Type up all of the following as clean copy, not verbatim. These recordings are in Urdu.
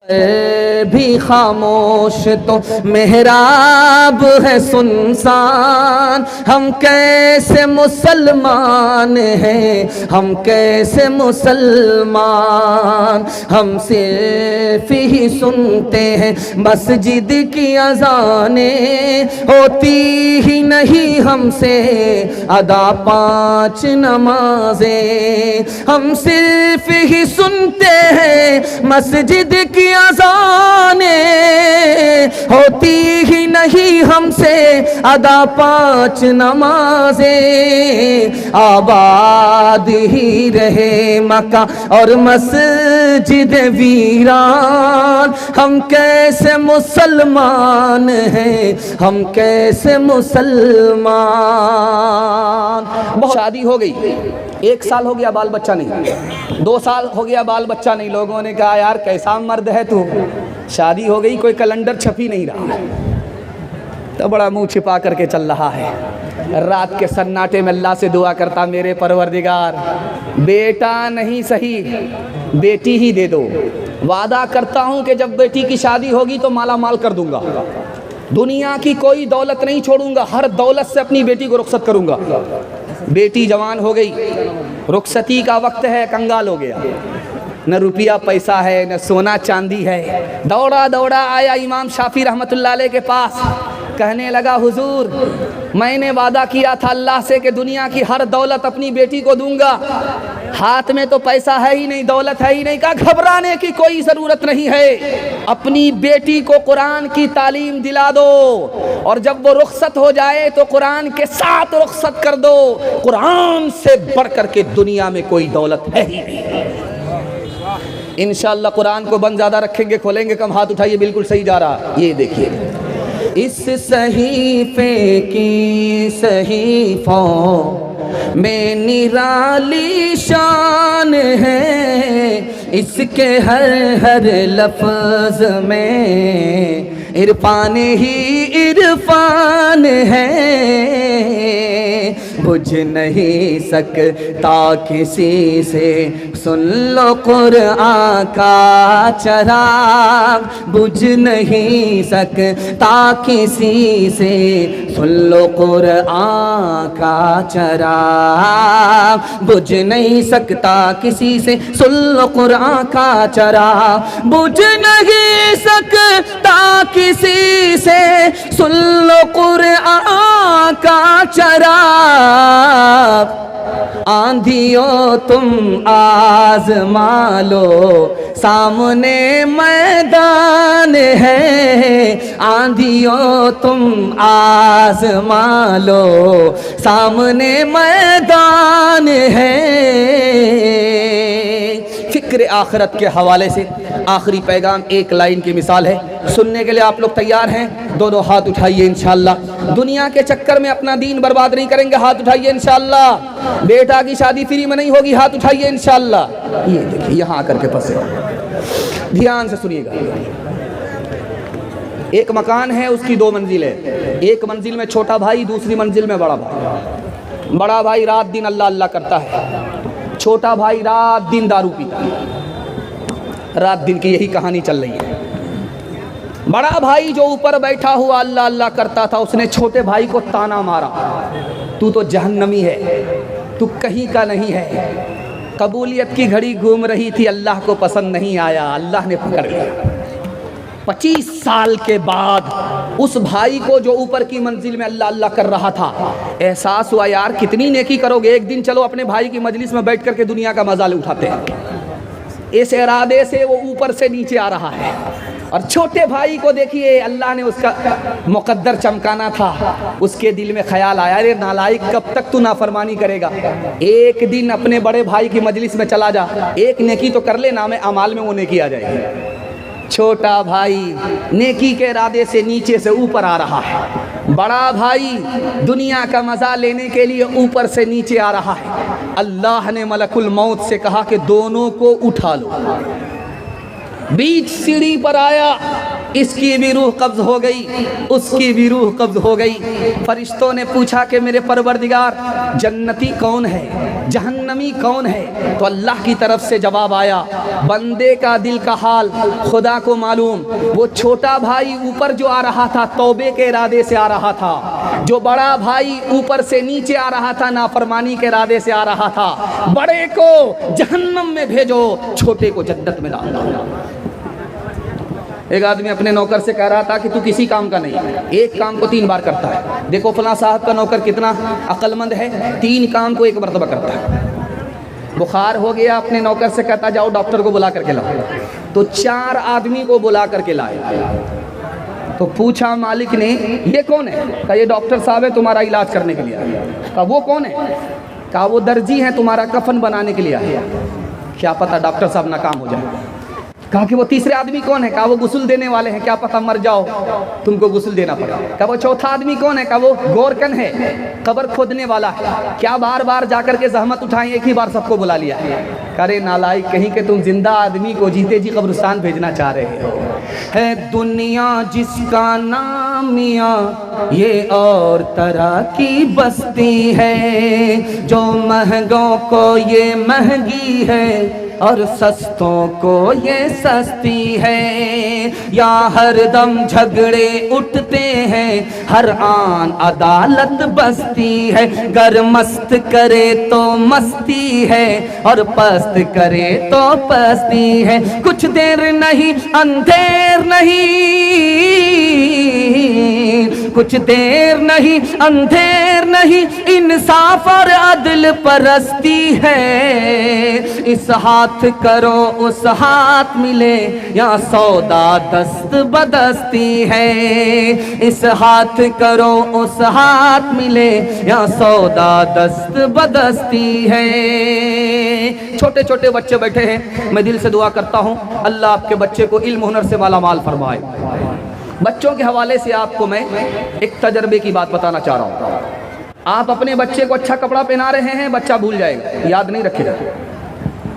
بھی خاموش تو محراب ہے سنسان، ہم کیسے مسلمان ہیں، ہم کیسے مسلمان، ہم صرف ہی سنتے ہیں مسجد کی اذانیں، ہوتی ہی نہیں ہم سے ادا 5 نمازیں، ہم صرف ہی سنتے ہیں مسجد کی اذانیں، ہوتی ہی نہیں ہم سے ادا 5 نمازیں، آباد ہی رہے مکہ اور مسجد ویران، ہم کیسے مسلمان ہیں، ہم کیسے مسلمان۔ شادی ہو گئی، 1 سال ہو گیا بال بچہ نہیں، 2 سال ہو گیا بال بچہ نہیں، لوگوں نے کہا یار کیسا مرد ہے تو، شادی ہو گئی کوئی کیلنڈر چھپی نہیں رہا تو بڑا منہ چھپا کر کے چل رہا ہے، رات کے سناٹے میں اللہ سے دعا کرتا میرے پروردگار بیٹا نہیں صحیح بیٹی ہی دے دو، وعدہ کرتا ہوں کہ جب بیٹی کی شادی ہوگی تو مالا مال کر دوں گا، دنیا کی کوئی دولت نہیں چھوڑوں گا، ہر دولت سے اپنی بیٹی کو رخصت کروں گا۔ بیٹی جوان ہو گئی، رخصتی کا وقت ہے، کنگال ہو گیا، نہ روپیہ پیسہ ہے نہ سونا چاندی ہے، دوڑا دوڑا آیا امام شافعی رحمۃ اللہ علیہ کے پاس، کہنے لگا حضور میں نے وعدہ کیا تھا اللہ سے کہ دنیا کی ہر دولت اپنی بیٹی کو دوں گا، ہاتھ میں تو پیسہ ہے ہی نہیں، دولت ہے ہی نہیں، کہا گھبرانے کی کوئی ضرورت نہیں ہے، اپنی بیٹی کو قرآن کی تعلیم دلا دو، اور جب وہ رخصت ہو جائے تو قرآن کے ساتھ رخصت کر دو، قرآن سے بڑھ کر کے دنیا میں کوئی دولت ہے ہی نہیں۔ انشاءاللہ قرآن کو بند زیادہ رکھیں گے، کھولیں گے کم، ہاتھ اٹھائیے، بالکل صحیح جا رہا، یہ دیکھیے اس صحیفے کی صحیفوں میں نرالی شان ہے، اس کے ہر لفظ میں عرفان ہی عرفان ہے، بجھ نہیں سکتا کسی سے سن لو قرآن کا چراغ، بجھ نہیں سکتا کسی سے سن لو قرآن کا چراغ، بجھ نہیں سکتا کسی سے سن لو قرآن کا چراغ، بجھ نہیں سکتا کسی سے سن لو قرآن کا چراغ، آندھیوں تم آزما لو سامنے میدان ہے، آندھیوں تم آزما لو سامنے میدان ہے۔ فکر آخرت کے حوالے سے آخری پیغام، ایک لائن کی مثال ہے، سننے کے لیے آپ لوگ تیار ہیں؟ دونوں ہاتھ اٹھائیے انشاءاللہ، دنیا کے چکر میں اپنا دین برباد نہیں کریں گے، ہاتھ اٹھائیے انشاءاللہ، بیٹا کی شادی فری میں نہیں ہوگی، ہاتھ اٹھائیے انشاءاللہ۔ یہ دیکھیے یہاں آ کر کے پھنسے، دھیان سے سنیے گا، ایک مکان ہے، اس کی 2 منزل ہے، ایک منزل میں چھوٹا بھائی، دوسری منزل میں بڑا بھائی، بڑا بھائی رات دن اللہ اللہ کرتا ہے، چھوٹا بھائی رات دن دارو پیتا ہے، رات دن کی یہی کہانی چل رہی ہے۔ بڑا بھائی جو اوپر بیٹھا ہوا اللہ اللہ کرتا تھا، اس نے چھوٹے بھائی کو تانا مارا، تو جہنمی ہے، تو کہیں کا نہیں ہے، قبولیت کی گھڑی گھوم رہی تھی، اللہ کو پسند نہیں آیا، اللہ نے پکڑ لیا۔ 25 سال کے بعد اس بھائی کو جو اوپر کی منزل میں اللہ اللہ کر رہا تھا، احساس ہوا یار کتنی نیکی کرو گے، ایک دن چلو اپنے بھائی کی مجلس میں بیٹھ کر کے دنیا کا مزہ اٹھاتے ہیں، اس ارادے سے وہ اوپر سے نیچے آ رہا ہے، اور چھوٹے بھائی کو دیکھیے اللہ نے اس کا مقدر چمکانا تھا، اس کے دل میں خیال آیا ارے نالائق کب تک تو نافرمانی کرے گا، ایک دن اپنے بڑے بھائی کی مجلس میں چلا جا، ایک نیکی تو کر لے، نام اعمال میں وہ نیکی آ جائے گی۔ چھوٹا بھائی نیکی کے ارادے سے نیچے سے اوپر آ رہا ہے، بڑا بھائی دنیا کا مزہ لینے کے لیے اوپر سے نیچے آ رہا ہے، اللہ نے ملک الموت سے کہا کہ دونوں کو اٹھا لو، بیچ سیڑھی پر آیا، اس کی بھی روح قبض ہو گئی، اس کی بھی روح قبض ہو گئی۔ فرشتوں نے پوچھا کہ میرے پروردگار جنتی کون ہے، جہنمی کون ہے؟ تو اللہ کی طرف سے جواب آیا، بندے کا دل کا حال خدا کو معلوم۔ وہ چھوٹا بھائی اوپر جو آ رہا تھا توبے کے ارادے سے آ رہا تھا، جو بڑا بھائی اوپر سے نیچے آ رہا تھا نافرمانی کے ارادے سے آ رہا تھا۔ بڑے کو جہنم میں بھیجو، چھوٹے کو جنت میں ڈال دو۔ ایک آدمی اپنے نوکر سے کہہ رہا تھا کہ تو کسی کام کا نہیں، ایک کام کو 3 بار کرتا ہے۔ دیکھو فلاں صاحب کا نوکر کتنا عقل مند ہے، 3 کام کو 1 مرتبہ کرتا ہے۔ بخار ہو گیا، اپنے نوکر سے کہتا جاؤ ڈاکٹر کو بلا کر کے لاؤ، تو 4 آدمی کو بلا کر کے لائے۔ تو پوچھا مالک نے یہ کون ہے؟ کہا یہ ڈاکٹر صاحب ہے، تمہارا علاج کرنے کے لیے آیا۔ کہا وہ کون ہے؟ کہا وہ درجی ہیں، تمہارا کفن بنانے کے لیے آیا۔ کیا پتہ ڈاکٹر صاحب ناکام ہو جائے۔ کہا کہ وہ تیسرے آدمی کون ہے؟ کہا وہ غسل دینے والے ہیں، کیا پتہ مر جاؤ تم کو غسل دینا پڑے۔ کہا وہ چوتھا آدمی کون ہے؟ کہا وہ گورکن ہے، قبر کھودنے والا ہے، کیا بار بار جا کر کے زحمت اٹھائیں، ایک ہی بار سب کو بلا لیا ہے۔ کرے نالائق کہیں کہ تم زندہ آدمی کو جیتے جی قبرستان بھیجنا چاہ رہے ہو۔ ہے دنیا جس کا نام میاں یہ اور طرح کی بستی ہے، جو مہنگوں کو یہ مہنگی ہے اور سستوں کو یہ سستی ہے۔ یا ہر دم جھگڑے اٹھتے ہیں، ہر آن عدالت بستی ہے۔ گر مست کرے تو مستی ہے اور پست کرے تو پستی ہے۔ کچھ دیر نہیں اندھیر نہیں، کچھ دیر نہیں اندھیر نہیں، انصاف اور عدل پرستی ہے۔ اس ہاتھ کرو اس ہاتھ ملے یا سودا دست بدستی ہے۔ اس ہاتھ کرو اس ہاتھ ملے یا سودا دست بدستی ہے۔ چھوٹے چھوٹے بچے بیٹھے ہیں، میں دل سے دعا کرتا ہوں اللہ آپ کے بچے کو علم ہنر سے مالا مال فرمائے۔ بچوں کے حوالے سے آپ کو میں ایک تجربے کی بات بتانا چاہ رہا ہوں۔ آپ اپنے بچے کو اچھا کپڑا پہنا رہے ہیں، بچہ بھول جائے گا، یاد نہیں رکھے گا۔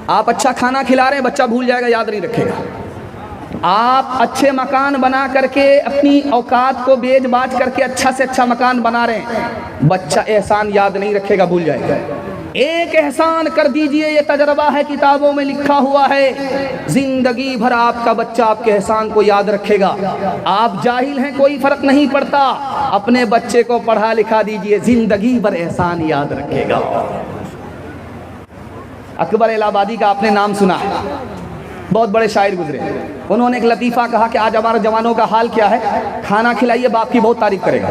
آپ اچھا کھانا کھلا رہے ہیں، بچہ بھول جائے گا، یاد نہیں رکھے گا۔ آپ اچھے مکان بنا کر کے اپنی اوقات کو بیچ باچ کر کے اچھا سے اچھا مکان بنا رہے ہیں، بچہ احسان یاد نہیں رکھے گا، بھول جائے گا۔ ایک احسان کر دیجئے، یہ تجربہ ہے، کتابوں میں لکھا ہوا ہے، زندگی بھر آپ کا بچہ آپ کے احسان کو یاد رکھے گا۔ آپ جاہل ہیں کوئی فرق نہیں پڑتا، اپنے بچے کو پڑھا لکھا دیجئے، زندگی بھر احسان یاد رکھے گا۔ اکبر الہ آبادی کا آپ نے نام سنا ہے، بہت بڑے شاعر گزرے، انہوں نے ایک لطیفہ کہا کہ آج ہمارے جوانوں کا حال کیا ہے، کھانا کھلائیے باپ کی بہت تعریف کرے گا،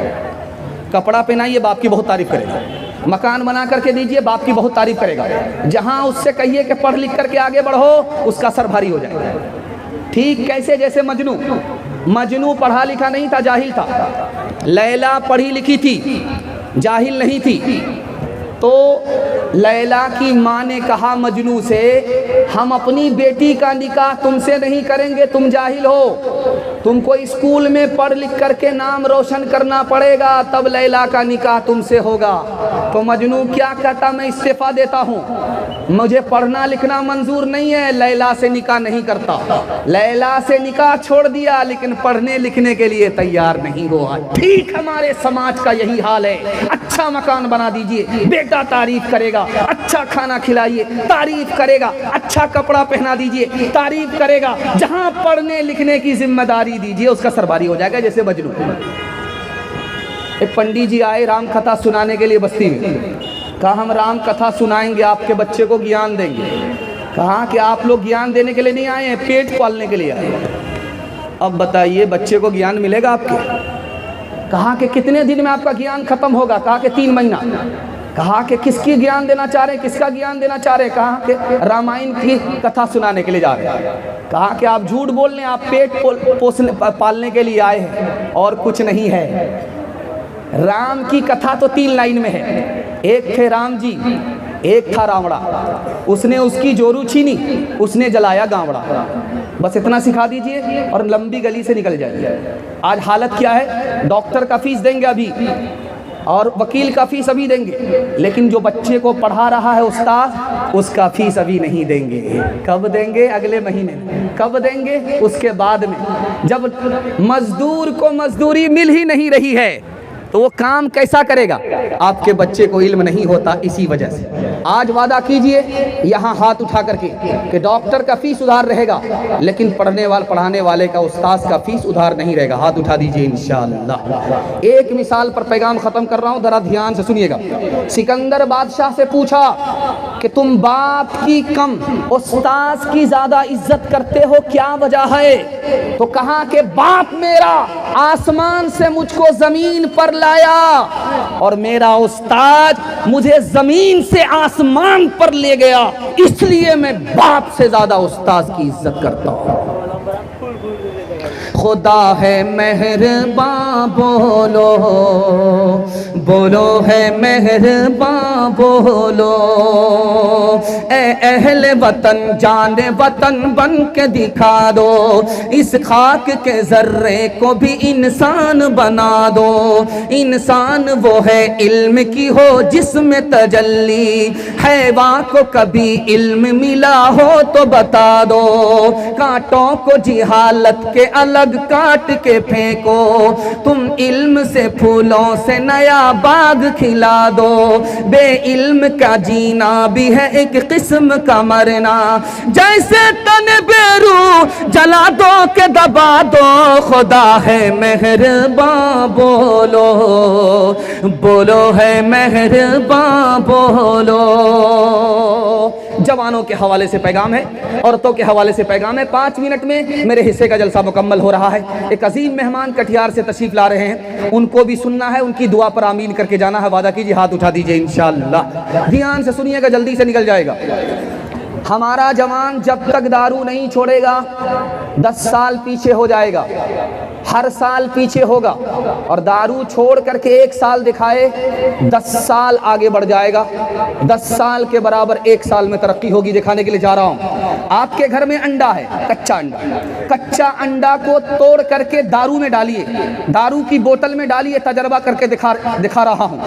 کپڑا پہنائیے باپ کی بہت تعریف کرے گا، مکان بنا کر کے دیجئے باپ کی بہت تعریف کرے گا، جہاں اس سے کہیے کہ پڑھ لکھ کر کے آگے بڑھو اس کا سر بھاری ہو جائے گا۔ ٹھیک کیسے؟ جیسے مجنو پڑھا لکھا نہیں تھا، جاہل تھا، لیلا پڑھی لکھی تھی، جاہل نہیں تھی، تو لیلا کی ماں نے کہا مجنو سے، ہم اپنی بیٹی کا نکاح تم سے نہیں کریں گے، تم جاہل ہو، تم کو اسکول میں پڑھ لکھ کر کے نام روشن کرنا پڑے گا، تب لیلا کا نکاح تم سے ہوگا۔ تو مجنو کیا کہتا، میں استعفیٰ دیتا ہوں، مجھے پڑھنا لکھنا منظور نہیں ہے، لیلا سے نکاح نہیں کرتا۔ لیلا سے نکاح چھوڑ دیا لیکن پڑھنے لکھنے کے لیے تیار نہیں ہوا۔ ٹھیک ہمارے سماج کا یہی حال ہے، اچھا مکان بنا دیجئے، بیٹا تعریف کرے گا، اچھا کھانا کھلائیے تعریف کرے گا، اچھا کپڑا پہنا دیجئے تعریف کرے گا، جہاں پڑھنے لکھنے کی ذمہ داری دیجئے اس کا سرباری ہو جائے گا، جیسے مجنون۔ ایک پنڈی جی آئے رام کتھا سنانے کے لیے بستی میں، کہا ہم رام کتھا سنائیں گے، آپ کے بچے کو گیان دیں گے۔ کہا کہ آپ لوگ گیان دینے کے لیے نہیں آئے ہیں، پیٹ پالنے کے لیے آئے۔ اب بتائیے بچے کو گیان ملے گا آپ کے؟ کہا کہ کتنے دن میں آپ کا گیان ختم ہوگا؟ کہا کہ 3 مہینہ۔ کہا کہ کس کی گیان دینا چاہ رہے ہیں، کس کا گیان دینا چاہ رہے ہیں؟ کہا کہ رامائن کی کتھا سنانے کے لیے جا رہے ہیں۔ کہا کہ آپ جھوٹ بول رہے ہیں، آپ پیٹ پالنے کے لیے آئے ہیں اور کچھ نہیں ہے۔ رام کی کتھا تو 3 لائن میں ہے، ایک تھے رام جی، ایک تھا راوڑا، اس نے اس کی جورو چھینی، اس نے جلایا گاوڑا۔ بس اتنا سکھا دیجئے اور لمبی گلی سے نکل جائیے۔ آج حالت کیا ہے، ڈاکٹر کا فیس دیں گے ابھی، اور وکیل کا فیس ابھی دیں گے، لیکن جو بچے کو پڑھا رہا ہے استاد، اس کا فیس ابھی نہیں دیں گے۔ کب دیں گے؟ اگلے مہینے میں۔ کب دیں گے؟ اس کے بعد میں۔ جب مزدور کو مزدوری مل ہی نہیں رہی ہے تو وہ کام کیسا کرے گا؟ آپ کے بچے کو علم نہیں ہوتا اسی وجہ سے۔ آج وعدہ کیجئے یہاں ہاتھ اٹھا کر کے کہ ڈاکٹر کا فیس ادھار رہے گا، لیکن پڑھانے والے کا، استاذ کا فیس ادھار نہیں رہے گا۔ ہاتھ اٹھا دیجئے انشاءاللہ۔ ایک مثال پر پیغام ختم کر رہا ہوں، ذرا دھیان سے سنیے گا۔ سکندر بادشاہ سے پوچھا کہ تم باپ کی کم استاذ کی زیادہ عزت کرتے ہو، کیا وجہ ہے؟ تو کہا کہ باپ میرا آسمان سے مجھ کو زمین پر لایا اور میرا استاد مجھے زمین سے آسمان پر لے گیا، اس لیے میں باپ سے زیادہ استاد کی عزت کرتا ہوں۔ خدا ہے مہرباں بولو، بولو ہے مہرباں بولو، اے اہل وطن جان وطن بن کے دکھا دو، اس خاک کے ذرے کو بھی انسان بنا دو۔ انسان وہ ہے علم کی ہو جس میں تجلی، حیوان کو کبھی علم ملا ہو تو بتا دو، کانٹوں کو جہالت کے الگ کاٹ کے پھینکو، تم علم سے پھولوں سے نیا باغ کھلا دو، بے علم کا جینا بھی ہے ایک قسم کا مرنا، جیسے تن بے روح جلا دو کہ دبا دو، خدا ہے مہرباں بولو، بولو ہے مہرباں بولو۔ جوانوں کے حوالے سے پیغام ہے، عورتوں کے حوالے سے پیغام ہے۔ 5 منٹ میں میرے حصے کا جلسہ مکمل ہو رہا ہے۔ ایک عظیم مہمان کٹیہار سے تشریف لا رہے ہیں، ان کو بھی سننا ہے، ان کی دعا پر آمین کر کے جانا ہے۔ وعدہ کیجیے، ہاتھ اٹھا دیجیے انشاءاللہ۔ دھیان سے سنیے گا، جلدی سے نکل جائے گا۔ ہمارا جوان جب تک دارو نہیں چھوڑے گا 10 سال پیچھے ہو جائے گا، ہر سال پیچھے ہوگا، اور دارو چھوڑ کر کے 1 سال دکھائے 10 سال آگے بڑھ جائے گا۔ 10 سال کے برابر 1 سال میں ترقی ہوگی۔ دکھانے کے لیے جا رہا ہوں۔ آپ کے گھر میں انڈا ہے، کچا انڈا، کچا انڈا کو توڑ کر کے دارو میں ڈالیے، دارو کی بوتل میں ڈالیے، تجربہ کر کے دکھا رہا ہوں۔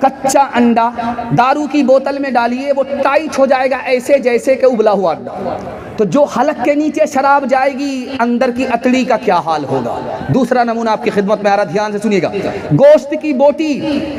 کچا انڈا دارو کی بوتل میں ڈالیے، وہ ٹائٹ ہو جائے گا ایسے جیسے کہ ابلا ہوا انڈا۔ تو جو حلق کے نیچے شراب جائے گی، اندر کی اتڑی کا کیا حال ہوگا؟ دوسرا نمونہ آپ کی خدمت میں آ رہا، دھیان سے سنیے گا۔ گوشت کی بوٹی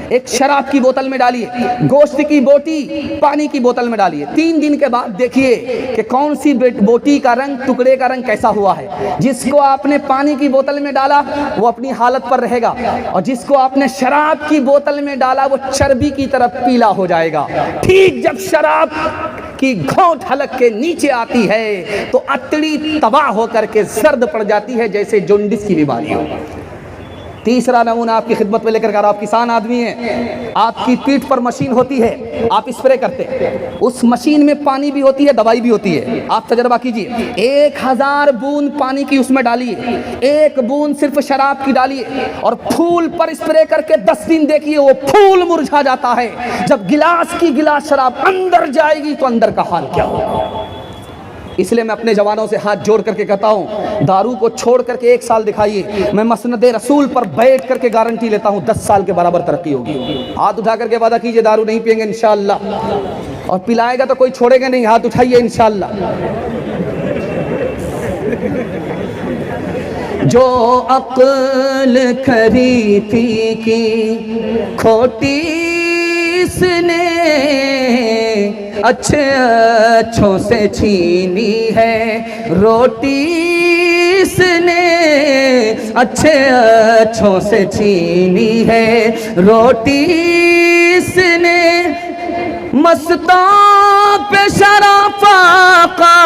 ایک شراب کی بوتل میں ڈالیے، گوشت کی بوٹی پانی کی بوتل میں ڈالیے، 3 دن کے بعد دیکھیے کہ کون سی بوٹی کا رنگ، ٹکڑے کا رنگ کیسا ہوا ہے۔ جس کو آپ نے پانی کی بوتل میں ڈالا وہ اپنی حالت پر رہے گا، اور جس کو آپ نے شراب کی بوتل میں ڈالا وہ چربی کی طرف پیلا ہو جائے گا۔ ٹھیک جب شراب کی گھونٹ حلق کے نیچے آتی ہے تو اتڑی تباہ ہو کر کے زرد پڑ جاتی ہے جیسے جونڈس کی بیماری ہو۔ تیسرا نمونہ آپ کی خدمت میں لے کر کہا، آپ کسان آدمی ہیں، آپ کی پیٹھ پر مشین ہوتی ہے، آپ اسپرے کرتے ہیں، اس مشین میں پانی بھی ہوتی ہے، دوائی بھی ہوتی ہے۔ آپ تجربہ کیجئے، 1000 بوند پانی کی اس میں ڈالیے، 1 بوند صرف شراب کی ڈالیے، اور پھول پر اسپرے کر کے 10 دن دیکھیے، وہ پھول مرجھا جاتا ہے۔ جب گلاس کی گلاس شراب اندر جائے گی تو اندر کا حال کیا ہوگا؟ اس لیے میں اپنے جوانوں سے ہاتھ جوڑ کر کے کہتا ہوں، دارو کو چھوڑ کر کے 1 سال دکھائیے، میں مسند رسول پر بیٹھ کر کے گارنٹی لیتا ہوں 10 سال کے برابر ترقی ہوگی۔ ہاتھ اٹھا کر کے وعدہ کیجئے، دارو نہیں پئیں گے انشاءاللہ، اور پلائے گا تو کوئی چھوڑے گا نہیں۔ ہاتھ اٹھائیے انشاءاللہ۔ جو عقل کھری تھی کی کھوٹی اس نے، اچھے اچھوں سے چھینی ہے روٹی اس نے، اچھے اچھوں سے چھینی ہے روٹی اس نے، مستوں پہ شرافہ کا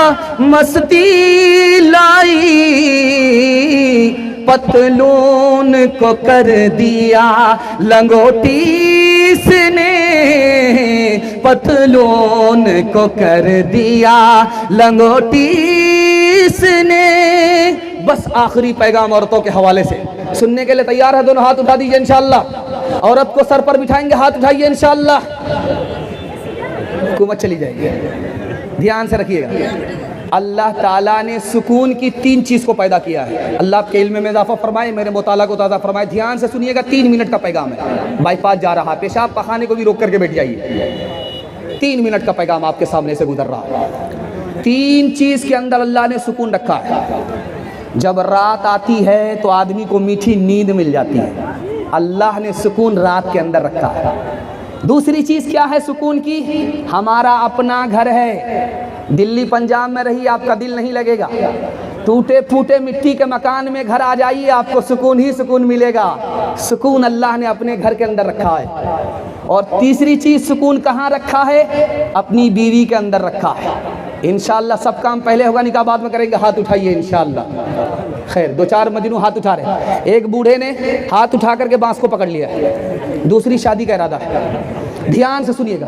مستی لائی، پتلون کو کر دیا لنگوٹی اس نے، پتلون کو کر دیا لنگوٹی اس نے۔ بس آخری پیغام عورتوں کے حوالے سے سننے کے لیے تیار ہے؟ دونوں ہاتھ اٹھا دیجئے انشاءاللہ۔ عورت کو سر پر بٹھائیں گے، ہاتھ اٹھائیے انشاءاللہ۔ حکومت چلی جائے گی، دھیان سے رکھیے گا۔ اللہ تعالیٰ نے سکون کی 3 چیز کو پیدا کیا ہے. اللہ آپ کے علم میں اضافہ فرمائے, میرے مطالعہ کو تازہ فرمائے. دھیان سے سنیے گا, 3 منٹ کا پیغام ہے. بائی پاس جا رہا, پیشاب پخانے کو بھی روک کر کے بیٹھ جائیے. 3 منٹ کا پیغام آپ کے سامنے سے گزر رہا. 3 چیز کے اندر اللہ نے سکون رکھا ہے. جب رات آتی ہے تو آدمی کو میٹھی نیند مل جاتی ہے. اللہ نے سکون رات کے اندر رکھا ہے. دوسری چیز کیا ہے سکون کی؟ ہمارا اپنا گھر ہے. دلی پنجاب میں رہی آپ کا دل نہیں لگے گا. ٹوٹے پھوٹے مٹی کے مکان میں گھر آ جائیے, آپ کو سکون ہی سکون ملے گا. سکون اللہ نے اپنے گھر کے اندر رکھا ہے. اور تیسری چیز سکون کہاں رکھا ہے؟ اپنی بیوی کے اندر رکھا ہے. انشاءاللہ سب کام پہلے ہوگا, نکاح بعد میں کریں گے. ہاتھ اٹھائیے انشاءاللہ. خیر, 2-4 مجنوں ہاتھ اٹھا رہے ہیں. ایک بوڑھے نے ہاتھ اٹھا کر کے بانس کو پکڑ لیا ہے, دوسری شادی کا ارادہ ہے. دھیان سے سنیے گا.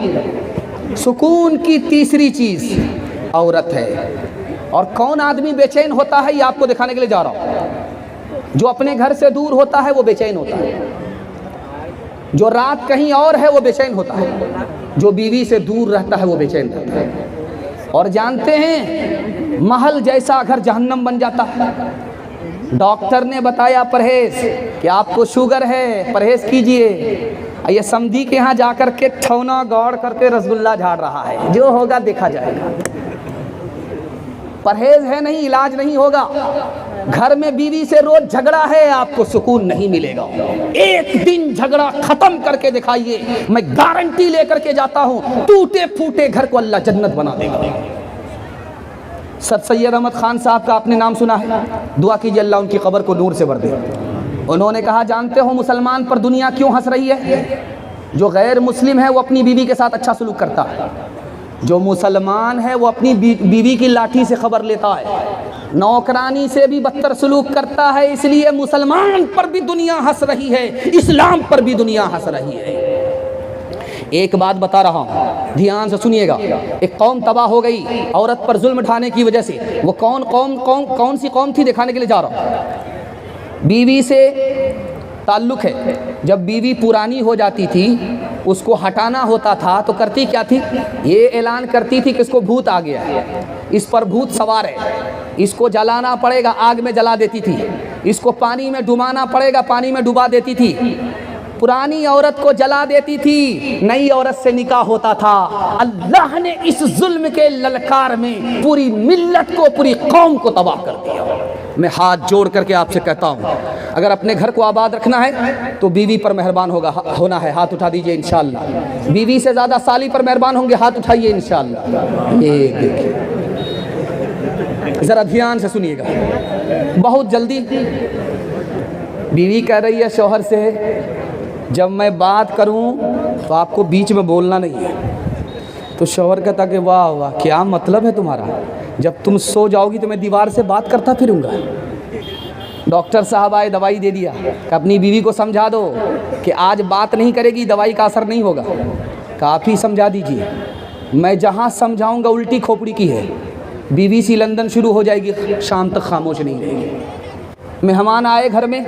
سکون کی تیسری چیز عورت ہے. اور کون آدمی بے چین ہوتا ہے یہ آپ کو دکھانے کے لیے جا رہا ہوں. جو اپنے گھر سے دور ہوتا ہے وہ بے چین ہوتا ہے. جو رات کہیں اور ہے وہ بے چین ہوتا ہے. جو بیوی سے دور رہتا ہے وہ بے چین رہتا ہے. اور جانتے ہیں محل جیسا گھر جہنم بن جاتا ہے. ڈاکٹر نے بتایا پرہیز کہ آپ کو شوگر ہے, پرہیز کیجئے. یہ سمدھی کے ہاں جا کر کے ٹھونا گاڑ کر کے رسگلہ جھاڑ رہا ہے. جو ہوگا دیکھا جائے گا. پرہیز ہے نہیں, علاج نہیں ہوگا. گھر میں بیوی سے روز جھگڑا ہے, آپ کو سکون نہیں ملے گا. ایک دن جھگڑا ختم کر کے دکھائیے, میں گارنٹی لے کر کے جاتا ہوں, ٹوٹے پھوٹے گھر کو اللہ جنت بنا دے گا. سر سید احمد خان صاحب کا آپ نے نام سنا ہے, دعا کیجیے اللہ ان کی قبر کو نور سے بھر دے. انہوں نے کہا جانتے ہو مسلمان پر دنیا کیوں ہنس رہی ہے؟ جو غیر مسلم ہے وہ اپنی بیوی کے ساتھ اچھا سلوک کرتا ہے. جو مسلمان ہے وہ اپنی بیوی کی لاٹھی سے خبر لیتا ہے, نوکرانی سے بھی بدتر سلوک کرتا ہے. اس لیے مسلمان پر بھی دنیا ہنس رہی ہے, اسلام پر بھی دنیا ہنس رہی ہے. ایک بات بتا رہا ہوں, دھیان سے سنیے گا. ایک قوم تباہ ہو گئی عورت پر ظلم ڈھانے کی وجہ سے. وہ کون سی قوم تھی دکھانے کے لیے جا رہا ہوں. بیوی سے تعلق ہے. جب بیوی پرانی ہو جاتی تھی اس کو ہٹانا ہوتا تھا تو کرتی کیا تھی؟ یہ اعلان کرتی تھی کہ اس کو بھوت آ گیا ہے, اس پر بھوت سوار ہے, اس کو جلانا پڑے گا. آگ میں جلا دیتی تھی. اس کو پانی میں ڈبانا پڑے گا, پانی میں ڈبا دیتی تھی. پرانی عورت کو جلا دیتی تھی, نئی عورت سے نکاح ہوتا تھا. اللہ نے اس ظلم کے للکار میں پوری ملت کو, پوری قوم کو تباہ کر دیا. میں ہاتھ جوڑ کر کے آپ سے کہتا ہوں, اگر اپنے گھر کو آباد رکھنا ہے تو بیوی پر مہربان ہونا ہے. ہاتھ اٹھا دیجئے انشاءاللہ. بیوی سے زیادہ سالی پر مہربان ہوں گے, ہاتھ اٹھائیے انشاءاللہ. یہ دیکھیں, ذرا دھیان سے سنیے گا. بہت جلدی بیوی کہہ رہی ہے شوہر سے, جب میں بات کروں تو آپ کو بیچ میں بولنا نہیں ہے. تو شوہر کہتا کہ واہ واہ کیا مطلب ہے تمہارا, جب تم سو جاؤ گی تو میں دیوار سے بات کرتا پھروں گا. ڈاکٹر صاحب آئے, دوائی دے دیا کہ اپنی بیوی کو سمجھا دو کہ آج بات نہیں کرے گی, دوائی کا اثر نہیں ہوگا. کافی سمجھا دیجیے, میں جہاں سمجھاؤں گا الٹی کھوپڑی کی ہے. بیوی سی لندن شروع ہو جائے گی, شام تک خاموش نہیں رہے گی. مہمان آئے گھر میں,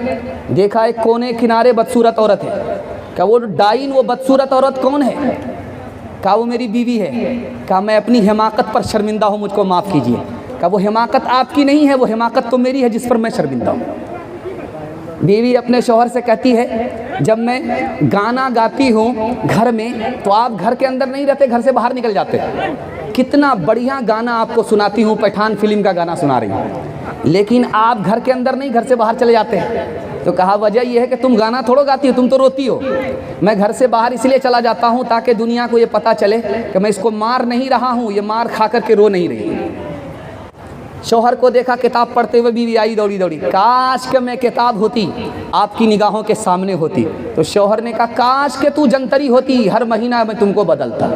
دیکھا ایک کونے کنارے بدصورت عورت ہے. کہا وہ ڈائن, وہ بدصورت عورت کون ہے؟ کہا وہ میری بیوی ہے. کہا میں اپنی حماقت پر شرمندہ ہوں, مجھ کو معاف کیجیے. کہا وہ حماقت آپ کی نہیں ہے, وہ حماقت تو میری ہے جس پر میں شرمندہ ہوں. بیوی اپنے شوہر سے کہتی ہے جب میں گانا گاتی ہوں گھر میں تو آپ گھر کے اندر نہیں رہتے, گھر سے باہر نکل جاتے. کتنا بڑھیا گانا آپ کو سناتی ہوں, پٹھان فلم کا گانا سنا رہی ہوں, لیکن آپ گھر کے اندر نہیں, گھر سے باہر چلے جاتے ہیں. تو کہا وجہ یہ ہے کہ تم گانا تھوڑو گاتی ہو, تم تو روتی ہو. میں گھر سے باہر اس لیے چلا جاتا ہوں تاکہ دنیا کو یہ پتہ چلے کہ میں اس کو مار نہیں رہا ہوں, یہ مار کھا کر کے رو نہیں رہی. شوہر کو دیکھا کتاب پڑھتے ہوئے, بیوی آئی دوڑی دوڑی, کاش کہ میں کتاب ہوتی آپ کی نگاہوں کے سامنے ہوتی. تو شوہر نے کہا کاش کہ تو جنتری ہوتی, ہر مہینہ میں تم کو بدلتا.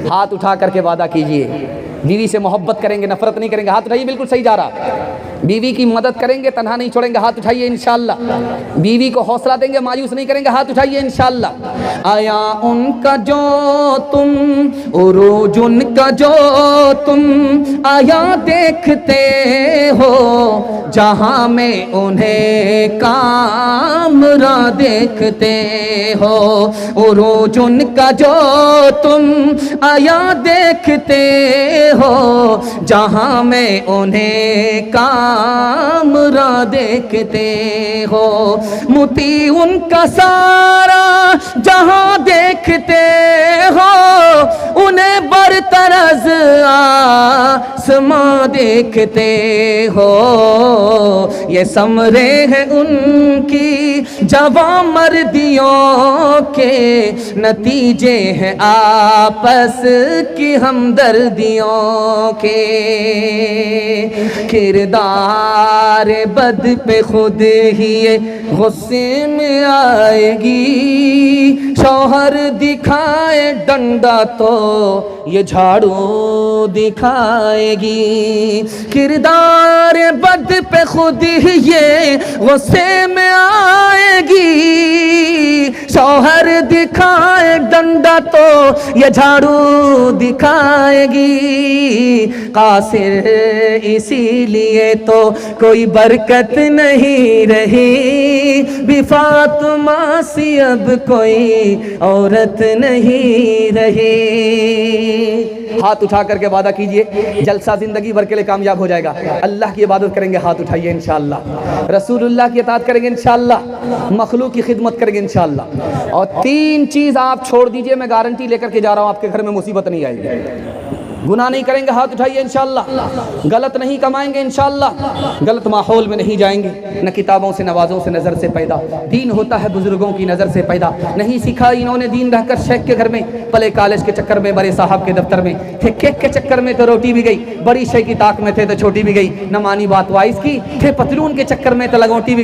ہاتھ اٹھا کر کے وعدہ کیجئے, بیوی سے محبت کریں گے, نفرت نہیں کریں گے. ہاتھ اٹھائیے, بالکل صحیح جا رہا. بیوی کی مدد کریں گے, تنہا نہیں چھوڑیں گے. ہاتھ اٹھائیے انشاءاللہ. بیوی کو حوصلہ دیں گے, مایوس نہیں کریں گے. ہاتھ اٹھائیے انشاءاللہ. آیا ان کا جو تم عروج, ان کا جو تم آیا دیکھتے ہو, جہاں میں انہیں کامرا دیکھتے ہو. عروج ان کا جو تم آیا دیکھتے ہو جہاں میں انہیں کامراں دیکھتے ہو، موتی ان کا سارا جہاں دیکھتے ہو، انہیں برتر از آسماں دیکھتے ہو، یہ ثمرے ہیں ان کی جوان مردیوں کے، نتیجے ہیں آپس کی ہمدردیوں کے، کردار بد پہ خود ہی غصے میں آئے گی، شوہر دکھائے ڈنڈا تو یہ جھاڑو دکھائے گی، کردار بد پہ خود ہی یہ غصے میں آئے گی، شوہر دکھائے ڈنڈا تو یہ جھاڑو دکھائے گی، قاصر اسی لیے تو کوئی برکت نہیں رہی، بھی فاطمہ سی اب کوئی عورت نہیں رہی۔ ہاتھ اٹھا کر کے وعدہ کیجئے جلسہ زندگی بھر کے لیے کامیاب ہو جائے گا، اللہ کی عبادت کریں گے، ہاتھ اٹھائیے انشاءاللہ، رسول اللہ کی اطاعت کریں گے انشاءاللہ، مخلوق کی خدمت کریں گے انشاءاللہ، اور 3 چیز آپ چھوڑ دیجئے، میں گارنٹی لے کر کے جا رہا ہوں آپ کے گھر میں مصیبت نہیں آئے گی، گناہ نہیں کریں گے، ہاتھ اٹھائیے انشاءاللہ، غلط نہیں کمائیں گے انشاءاللہ، غلط ماحول میں نہیں جائیں گے، نہ کتابوں سے نوازوں سے نظر سے پیدا، دین ہوتا ہے بزرگوں کی نظر سے پیدا، نہیں سیکھا انہوں نے دین رہ کر شیخ کے گھر میں، پلے کالج کے چکر میں، بڑے صاحب کے دفتر میں تھے، کیک کے چکر میں تو روٹی بھی گئی، بڑی شے کی طاق میں تھے تو چھوٹی بھی گئی، نہ مانی بات وائس کی، تھے پتلون کے چکر میں تو لگوٹی بھی